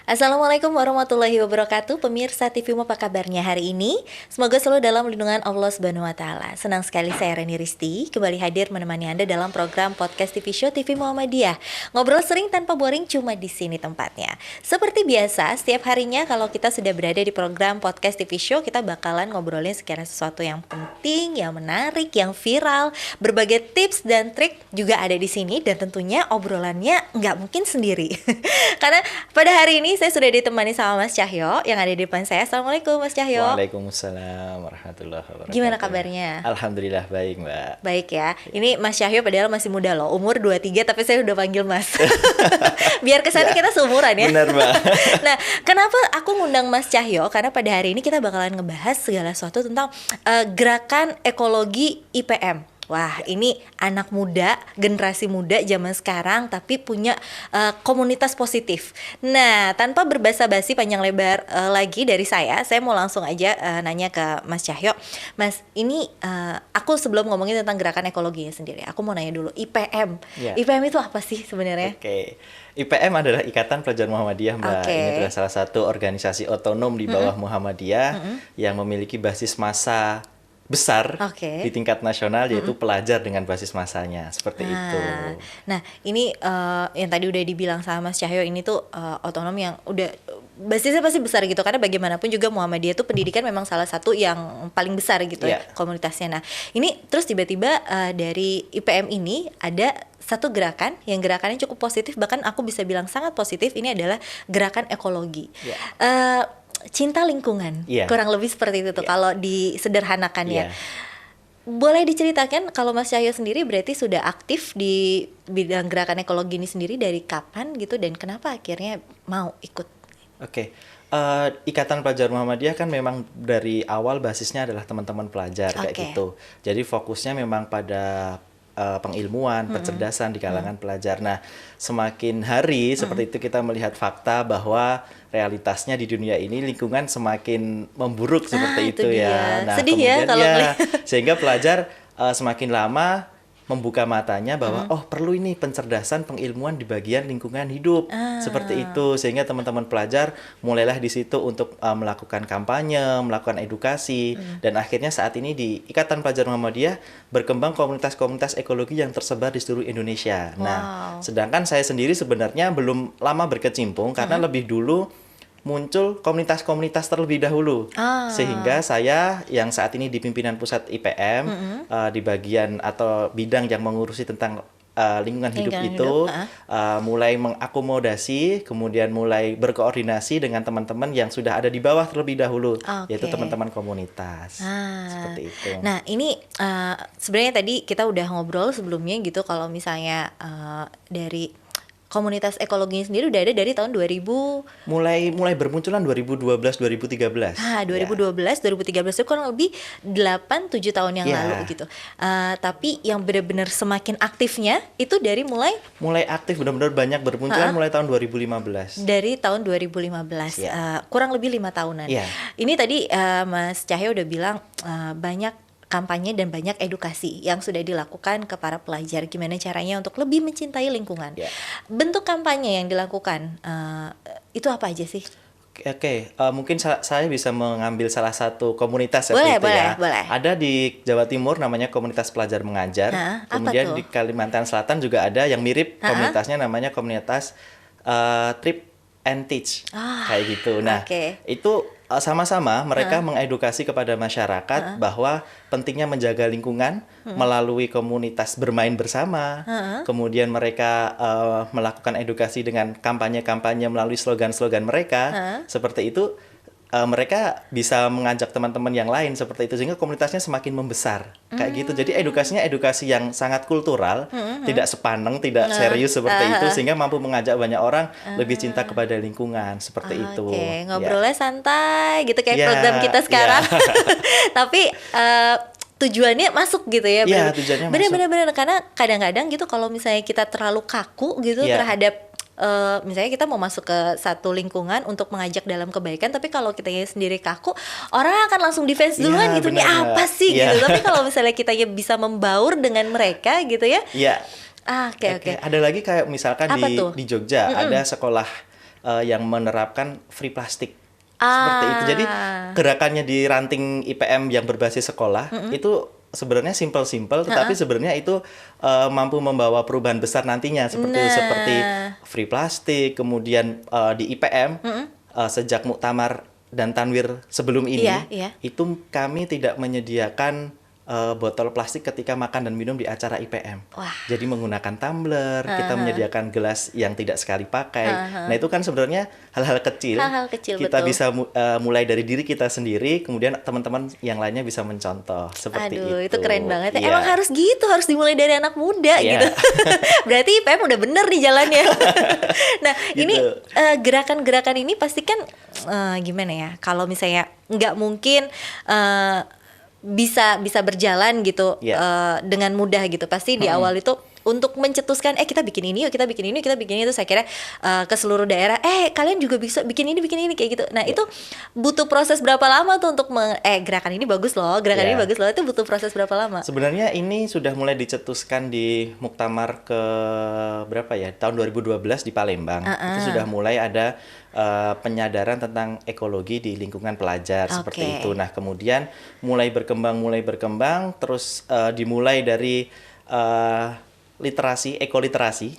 Assalamualaikum warahmatullahi wabarakatuh. Pemirsa TVmu, apa kabarnya hari ini? Semoga selalu dalam lindungan Allah Subhanahu wa taala. Senang sekali saya Reni Risti kembali hadir menemani Anda dalam program podcast TV Show TV Muhammadiyah. Ngobrol sering tanpa boring, cuma di sini tempatnya. Seperti biasa, setiap harinya kalau kita sudah berada di program podcast TV Show, kita bakalan ngobrolin sekiranya sesuatu yang penting, yang menarik, yang viral. Berbagai tips dan trik juga ada di sini, dan tentunya obrolannya nggak mungkin sendiri. Karena pada hari ini saya sudah ditemani sama Mas Cahyo yang ada di depan saya. Assalamualaikum Mas Cahyo. Waalaikumsalam warahmatullahi wabarakatuh. Gimana kabarnya? Alhamdulillah baik, Mbak. Baik ya. Ini Mas Cahyo padahal masih muda loh, umur 23, tapi saya udah panggil Mas. Biar kesannya kita seumuran ya. Benar, Mbak. Nah, kenapa aku ngundang Mas Cahyo? Karena pada hari ini kita bakalan ngebahas segala sesuatu tentang gerakan ekologi IPM. Wah, ini anak muda, generasi muda zaman sekarang, tapi punya komunitas positif. Nah, tanpa berbasa-basi panjang lebar lagi dari saya mau langsung aja nanya ke Mas Cahyo. Mas, ini aku sebelum ngomongin tentang gerakan ekologinya sendiri, aku mau nanya dulu, IPM. Ya. IPM itu apa sih sebenarnya? Oke. IPM adalah Ikatan Pelajar Muhammadiyah, Mbak. Oke. Ini adalah salah satu organisasi otonom di bawah Muhammadiyah yang memiliki basis massa besar Oke. di tingkat nasional, yaitu pelajar dengan basis massanya, seperti itu. Nah, ini yang tadi udah dibilang sama Mas Cahyo, ini tuh otonom yang udah basisnya pasti besar gitu, karena bagaimanapun juga Muhammadiyah tuh pendidikan memang salah satu yang paling besar gitu ya komunitasnya. Nah, ini terus tiba-tiba dari IPM ini ada satu gerakan yang gerakannya cukup positif, bahkan aku bisa bilang sangat positif. Ini adalah gerakan ekologi. Cinta lingkungan, kurang lebih seperti itu tuh kalau disederhanakan ya. Boleh diceritakan kalau Mas Cahyo sendiri berarti sudah aktif di bidang gerakan ekologi ini sendiri dari kapan gitu, dan kenapa akhirnya mau ikut? Oke. Ikatan Pelajar Muhammadiyah kan memang dari awal basisnya adalah teman-teman pelajar kayak gitu. Jadi fokusnya memang pada pengilmuan, pencerdasan di kalangan pelajar. Nah, semakin hari seperti itu kita melihat fakta bahwa realitasnya di dunia ini lingkungan semakin memburuk seperti itu ya. Nah, sedih ya kalau sehingga pelajar semakin lama membuka matanya bahwa perlu ini pencerdasan, pengilmuan di bagian lingkungan hidup seperti itu, sehingga teman-teman pelajar mulailah di situ untuk melakukan kampanye, melakukan edukasi, dan akhirnya saat ini di Ikatan Pelajar Muhammadiyah berkembang komunitas-komunitas ekologi yang tersebar di seluruh Indonesia. Nah, sedangkan saya sendiri sebenarnya belum lama berkecimpung karena lebih dulu muncul komunitas-komunitas terlebih dahulu, sehingga saya yang saat ini di pimpinan pusat IPM di bagian atau bidang yang mengurusi tentang lingkungan hidup mulai mengakomodasi, kemudian mulai berkoordinasi dengan teman-teman yang sudah ada di bawah terlebih dahulu, yaitu teman-teman komunitas. Seperti itu. Nah, ini sebenarnya tadi kita udah ngobrol sebelumnya gitu, kalau misalnya dari komunitas ekologinya sendiri udah ada dari tahun 2000. Mulai bermunculan 2012 2013. 2012 2013 itu kurang lebih 8-7 tahun yang lalu gitu. Tapi yang benar-benar semakin aktifnya itu dari mulai aktif benar-benar banyak bermunculan mulai tahun 2015. Dari tahun 2015. Kurang lebih 5 tahunan. Ini tadi Mas Cahyo udah bilang banyak kampanye dan banyak edukasi yang sudah dilakukan ke para pelajar, gimana caranya untuk lebih mencintai lingkungan. Bentuk kampanye yang dilakukan itu apa aja sih? Oke, mungkin saya bisa mengambil salah satu komunitas boleh. Ada di Jawa Timur namanya Komunitas Pelajar Mengajar. Kemudian di Kalimantan Selatan juga ada yang mirip, komunitasnya namanya komunitas Trip and Teach, kayak gitu. Nah, itu sama-sama mereka mengedukasi kepada masyarakat bahwa pentingnya menjaga lingkungan melalui komunitas bermain bersama. Kemudian mereka melakukan edukasi dengan kampanye-kampanye melalui slogan-slogan mereka. Seperti itu mereka bisa mengajak teman-teman yang lain seperti itu, sehingga komunitasnya semakin membesar kayak gitu. Jadi edukasinya edukasi yang sangat kultural, tidak sepaneng, tidak serius seperti itu, sehingga mampu mengajak banyak orang lebih cinta kepada lingkungan seperti itu. Ngobrolnya santai gitu kayak program kita sekarang. Tapi tujuannya masuk gitu ya. Tujuannya benar-benar, karena kadang-kadang gitu kalau misalnya kita terlalu kaku gitu terhadap misalnya kita mau masuk ke satu lingkungan untuk mengajak dalam kebaikan, tapi kalau kita sendiri kaku, orang akan langsung defense duluan gitu, ini apa sih gitu. Tapi kalau misalnya kita bisa membaur dengan mereka gitu ya. Oke. Ada lagi kayak misalkan di Jogja ada sekolah yang menerapkan free plastik. Seperti itu. Jadi gerakannya di ranting IPM yang berbasis sekolah itu sebenarnya simple-simple, tetapi sebenarnya itu mampu membawa perubahan besar nantinya seperti free plastik. Kemudian di IPM sejak Muktamar dan Tanwir sebelum ini itu kami tidak menyediakan botol plastik ketika makan dan minum di acara IPM. Wah. Jadi menggunakan tumbler, kita menyediakan gelas yang tidak sekali pakai. Nah itu kan sebenarnya hal-hal kecil. Kita betul. bisa mulai dari diri kita sendiri, kemudian teman-teman yang lainnya bisa mencontoh seperti Aduh, itu keren banget. Iya. Emang harus gitu, harus dimulai dari anak muda Iya. gitu. Berarti IPM udah bener nih jalannya. Nah, Gitu. ini gerakan-gerakan ini pasti kan gimana ya? Kalau misalnya nggak mungkin bisa berjalan gitu dengan mudah gitu. Pasti di awal itu untuk mencetuskan kita bikin ini yuk, kita bikin ini, kita bikin itu, saya kira ke seluruh daerah kalian juga bisa bikin ini kayak gitu. Nah, itu butuh proses berapa lama tuh untuk gerakan ini bagus loh, ini bagus loh, itu butuh proses berapa lama? Sebenarnya ini sudah mulai dicetuskan di Muktamar ke berapa ya? Tahun 2012 di Palembang. Itu sudah mulai ada penyadaran tentang ekologi di lingkungan pelajar seperti itu. Nah, kemudian mulai berkembang terus dimulai dari ekoliterasi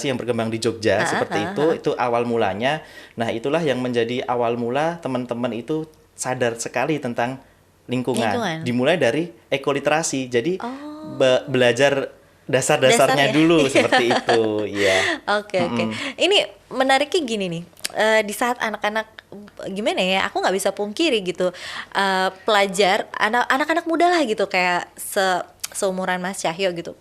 yang berkembang di Jogja seperti itu awal mulanya. Nah, itulah yang menjadi awal mula teman-teman itu sadar sekali tentang lingkungan. Dimulai dari ekoliterasi. Jadi belajar dasar-dasarnya dulu seperti itu, ya. Oke. Ini menariknya gini nih. Di saat anak-anak gimana ya? Aku nggak bisa pungkiri gitu. Pelajar, anak-anak muda lah gitu, kayak seumuran Mas Cahyo gitu.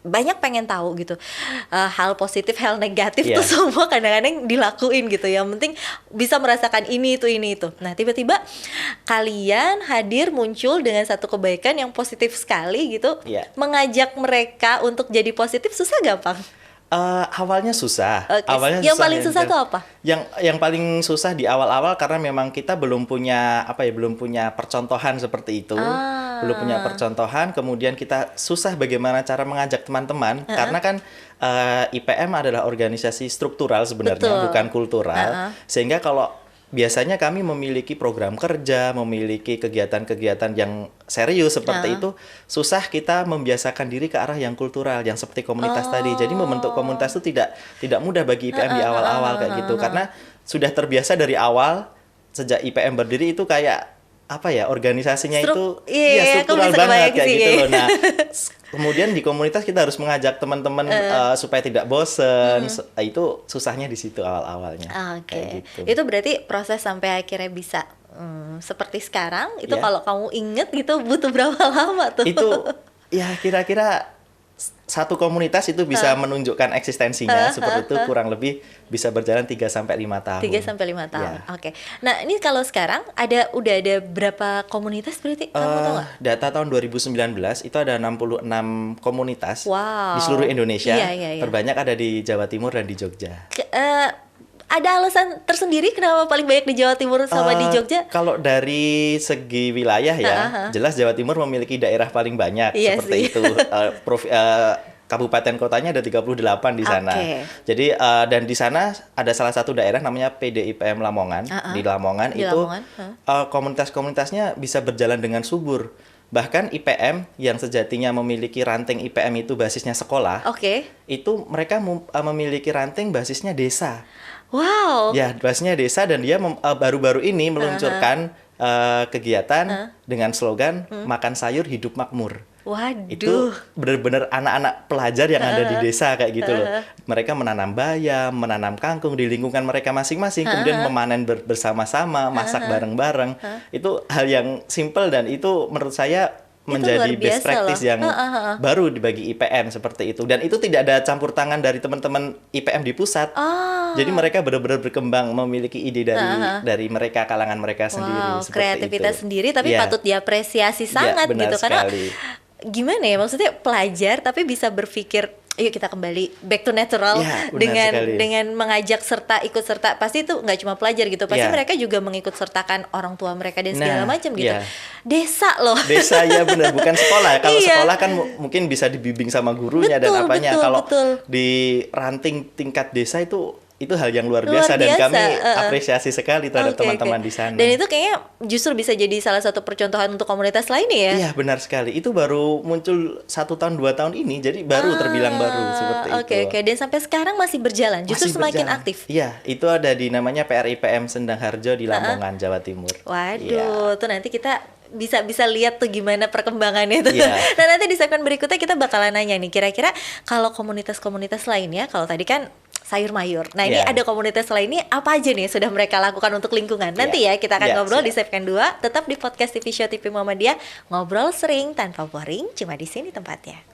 Banyak pengen tahu gitu hal positif, hal negatif tuh semua kadang-kadang dilakuin gitu. Yang penting bisa merasakan ini itu. Nah, tiba-tiba kalian hadir muncul dengan satu kebaikan yang positif sekali gitu. Mengajak mereka untuk jadi positif susah gampang? Awalnya susah. Yang paling susah tuh apa? Yang paling susah di awal-awal karena memang kita belum punya percontohan seperti itu. Belum punya percontohan, kemudian kita susah bagaimana cara mengajak teman-teman karena kan IPM adalah organisasi struktural sebenarnya, bukan kultural. Sehingga kalau biasanya kami memiliki program kerja, memiliki kegiatan-kegiatan yang serius seperti itu, susah kita membiasakan diri ke arah yang kultural, yang seperti komunitas tadi. Jadi membentuk komunitas itu tidak mudah bagi IPM di awal-awal kayak gitu, karena sudah terbiasa dari awal sejak IPM berdiri itu kayak organisasinya itu struktural banget kayak gitu loh. Nah, kemudian di komunitas kita harus mengajak teman-teman supaya tidak bosen. Itu susahnya di situ awal-awalnya. Kayak gitu. Itu berarti proses sampai akhirnya bisa seperti sekarang itu kalau kamu inget gitu butuh berapa lama tuh? Itu ya kira-kira satu komunitas itu bisa menunjukkan eksistensinya seperti itu, kurang lebih bisa berjalan 3-5 tahun. 3-5 tahun. Oke. Nah, ini kalau sekarang udah ada berapa komunitas berarti? Kamu tahu nggak? Data tahun 2019 itu ada 66 komunitas di seluruh Indonesia. Terbanyak ada di Jawa Timur dan di Jogja. Ada alasan tersendiri kenapa paling banyak di Jawa Timur sama di Jogja? Kalau dari segi wilayah jelas Jawa Timur memiliki daerah paling banyak seperti itu. Kabupaten kotanya ada 38 di sana. Jadi dan di sana ada salah satu daerah namanya PDIPM Lamongan. Di Lamongan itu komunitas-komunitasnya bisa berjalan dengan subur. Bahkan IPM yang sejatinya memiliki ranting IPM itu basisnya sekolah. Itu mereka memiliki ranting basisnya desa. Wow. Ya, basisnya desa, dan dia baru-baru ini meluncurkan kegiatan dengan slogan makan sayur hidup makmur. Waduh. Itu benar-benar anak-anak pelajar yang ada di desa kayak gitu loh. Mereka menanam bayam, menanam kangkung di lingkungan mereka masing-masing, kemudian memanen bersama-sama, masak bareng-bareng. Itu hal yang simple dan itu menurut saya menjadi best practice yang baru dibagi IPM seperti itu. Dan itu tidak ada campur tangan dari teman-teman IPM di pusat. Jadi mereka benar-benar berkembang, memiliki ide dari mereka, kalangan mereka sendiri. Kreativitas sendiri, tapi patut diapresiasi sangat gitu. Karena gimana ya, maksudnya pelajar tapi bisa berpikir yuk kita kembali back to natural dengan mengajak ikut serta. Pasti itu nggak cuma pelajar gitu, pasti mereka juga mengikut sertakan orang tua mereka dan segala macam gitu. Desa loh. Desa ya benar, bukan sekolah. Kalau sekolah kan mungkin bisa dibimbing sama gurunya dan apanya. Kalau di ranting tingkat desa itu itu hal yang luar biasa dan kami apresiasi sekali terhadap teman-teman di sana. Dan itu kayaknya justru bisa jadi salah satu percontohan untuk komunitas lainnya ya? Iya, benar sekali. Itu baru muncul 1 tahun 2 tahun ini, jadi baru terbilang baru seperti itu. Oke. Dan sampai sekarang masih berjalan, justru semakin aktif. Iya, itu ada di namanya PRIPM Sendang Harjo di Lamongan, Jawa Timur. Waduh, tuh nanti kita bisa lihat tuh gimana perkembangannya tuh. Nah, nanti di segmen berikutnya kita bakalan nanya nih, kira-kira kalau komunitas-komunitas lainnya, kalau tadi kan sayur mayur. Nah, ini ada komunitas lainnya apa aja nih sudah mereka lakukan untuk lingkungan. Nanti ya kita akan ngobrol di segmen 2, tetap di podcast TV Show TV Muhammadiyah, ngobrol sering tanpa boring, cuma di sini tempatnya.